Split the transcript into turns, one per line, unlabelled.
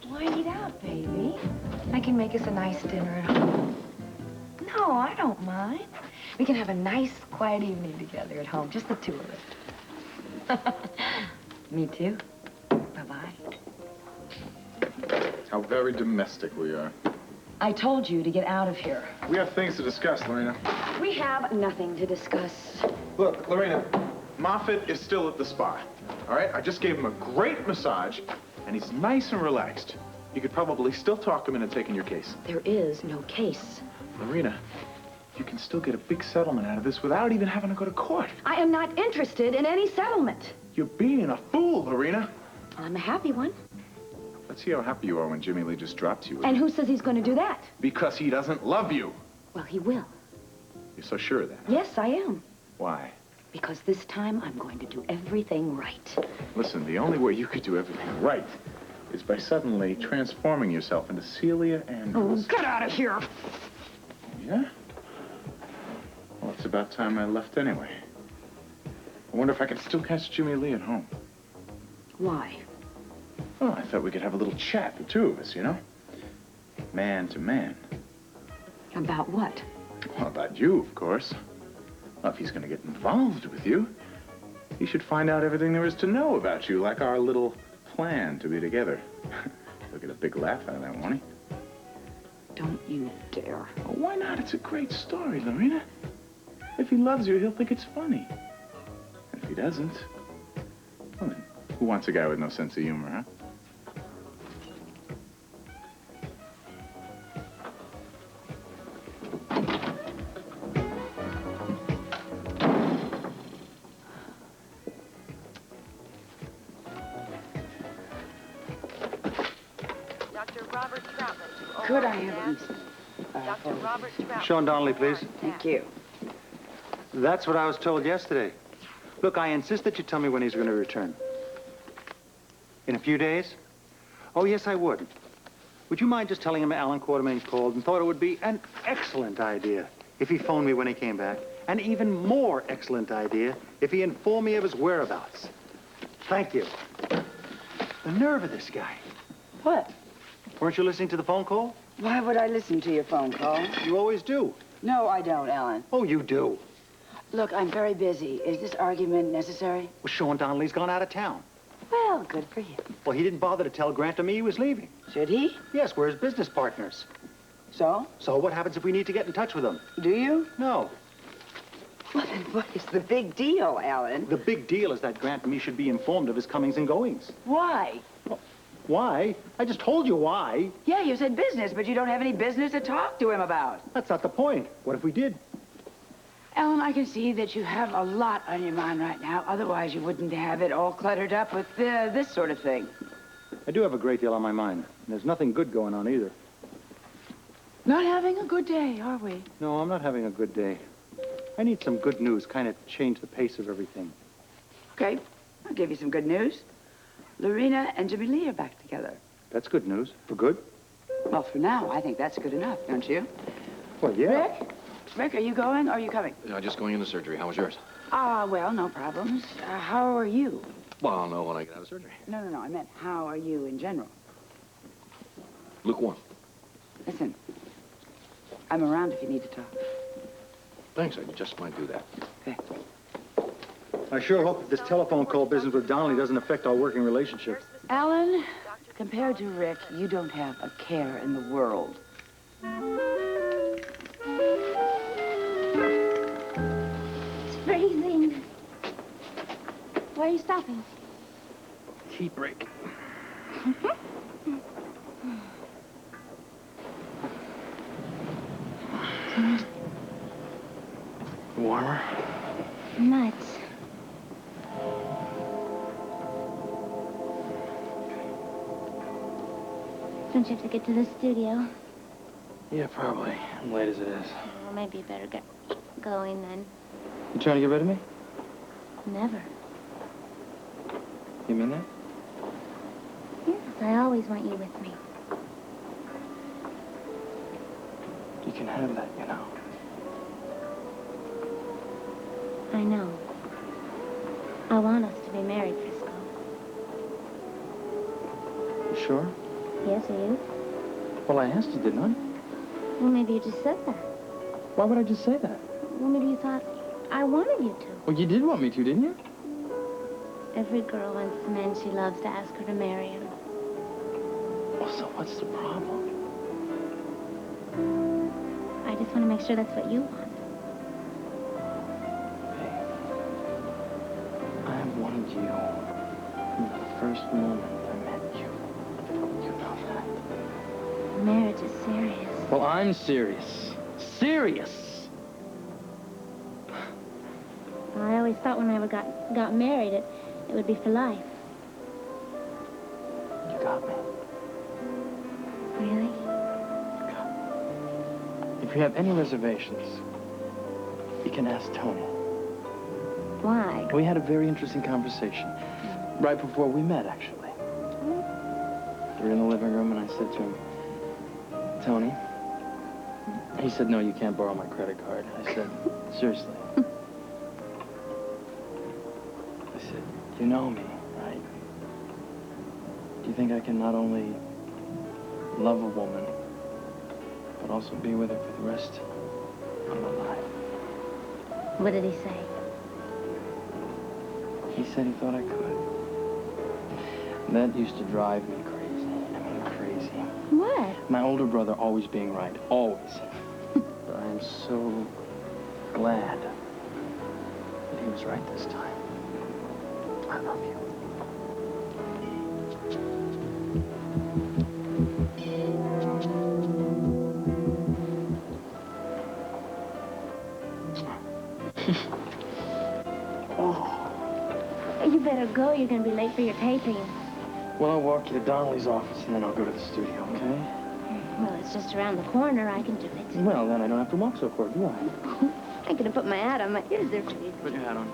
Why eat out, baby? I can make us a nice dinner at home. No, I don't mind. We can have a nice, quiet evening together at home, just the two of us. Me too. Bye-bye.
How very domestic we are.
I told you to get out of here.
We have things to discuss, Lorena.
We have nothing to discuss.
Look, Lorena, Moffat is still at the spa, all right? I just gave him a great massage, and he's nice and relaxed. You could probably still talk him into taking your case.
There is no case.
Lorena, you can still get a big settlement out of this without even having to go to court.
I am not interested in any settlement.
You're being a fool, Lorena.
I'm a happy one.
Let's see how happy you are when Jimmy Lee just dropped you.
And who says he's going to do that?
Because he doesn't love you.
Well, he will.
You're so sure of that?
Yes, I am.
Why?
Because this time I'm going to do everything right.
Listen, the only way you could do everything right is by suddenly transforming yourself into Celia Andrews.
Oh, get out of here!
Yeah? Well, it's about time I left anyway. I wonder if I can still catch Jimmy Lee at home.
Why?
Oh, I thought we could have a little chat, the two of us, you know? Man to man.
About what?
Well, about you, of course. Well, if he's going to get involved with you, he should find out everything there is to know about you, like our little plan to be together. He'll get a big laugh out of that, won't he?
Don't you dare.
Well, why not? It's a great story, Lorena. If he loves you, he'll think it's funny. And if he doesn't, well then, who wants a guy with no sense of humor, huh?
Could I have
Dr. Robert Trout. Sean Donnelly, please.
Thank you.
That's what I was told yesterday. Look, I insist that you tell me when he's going to return. In a few days? Oh, yes, I would. Would you mind just telling him Alan Quartermain called and thought it would be an excellent idea if he phoned me when he came back? An even more excellent idea if he informed me of his whereabouts. Thank you. The nerve of this guy.
What?
Weren't you listening to the phone call?
Why would I listen to your phone call?
You always do.
No, I don't, Alan.
Oh, you do.
Look, I'm very busy. Is this argument necessary?
Well, Sean Donnelly's gone out of town.
Well, good for you.
Well, he didn't bother to tell Grant or me he was leaving.
Should he?
Yes, we're his business partners.
So?
So what happens if we need to get in touch with him?
Do you?
No.
Well, then what is the big deal, Alan?
The big deal is that Grant and me should be informed of his comings and goings.
Why?
Why? I just told you why.
Yeah, you said business, but you don't have any business to talk to him about.
That's not the point. What if we did?
Alan, I can see that you have a lot on your mind right now. Otherwise, you wouldn't have it all cluttered up with this sort of thing.
I do have a great deal on my mind. And there's nothing good going on either.
Not having a good day, are we?
No, I'm not having a good day. I need some good news, kind of change the pace of everything.
Okay, I'll give you some good news. Lorena and Jimmy Lee are back together.
That's good news. For good?
Well, for now, I think that's good enough, don't you?
Well, yeah.
Rick, are you going or are you coming?
Just going into surgery. How was yours?
Well, no problems. How are you?
Well, I'll know when I get out of surgery.
No, I meant how are you in general?
Lukewarm.
Listen, I'm around if you need to talk.
Thanks, I just might do that.
Okay.
I sure hope that this telephone call business with Donnelly doesn't affect our working relationship.
Alan, compared to Rick, you don't have a care in the world.
It's freezing. Why are you stopping?
Heat break. Warmer?
Nuts. Don't you have to get to the studio?
Yeah, probably. I'm late as it is.
Well, maybe you better get going then.
You trying to get rid of me?
Never.
You mean that?
Yes, I always want you with me.
You can have that, you know.
I know. I want us to be married, Frisco.
You sure?
Yes, are you?
Well, I asked you, didn't I?
Well, maybe you just said that.
Why would I just say that?
Well, maybe you thought I wanted you to.
Well, you did want me to, didn't you?
Every girl wants the man she loves to ask her to marry him.
Well, so what's the problem?
I just want to make sure that's what you want.
Babe, I have wanted you from the first moment I met you. You know that.
Marriage is serious.
Well, I'm serious. Serious!
I always thought when I got married, it would be for life.
You got me.
Really?
If you have any reservations, you can ask Tony.
Why?
We had a very interesting conversation. Right before we met, actually. We were in the living room, and I said to him, Tony. He said, no, you can't borrow my credit card. I said, seriously. I said, you know me, right? Do you think I can not only love a woman, but also be with her for the rest of my life?
What did he say?
He said he thought I could. And that used to drive me crazy. I mean, crazy.
What?
My older brother always being right. Always. But I am so glad that he was right this time. I love you.
You better go. You're going to be late for your taping.
Well, I'll walk you to Donnelly's office, and then I'll go to the studio, okay?
Well, it's just around the corner. I can do it.
Well, then I don't have to walk so far, do I?
I'm going to put my hat on. My ears are bleeding.
Put your hat on.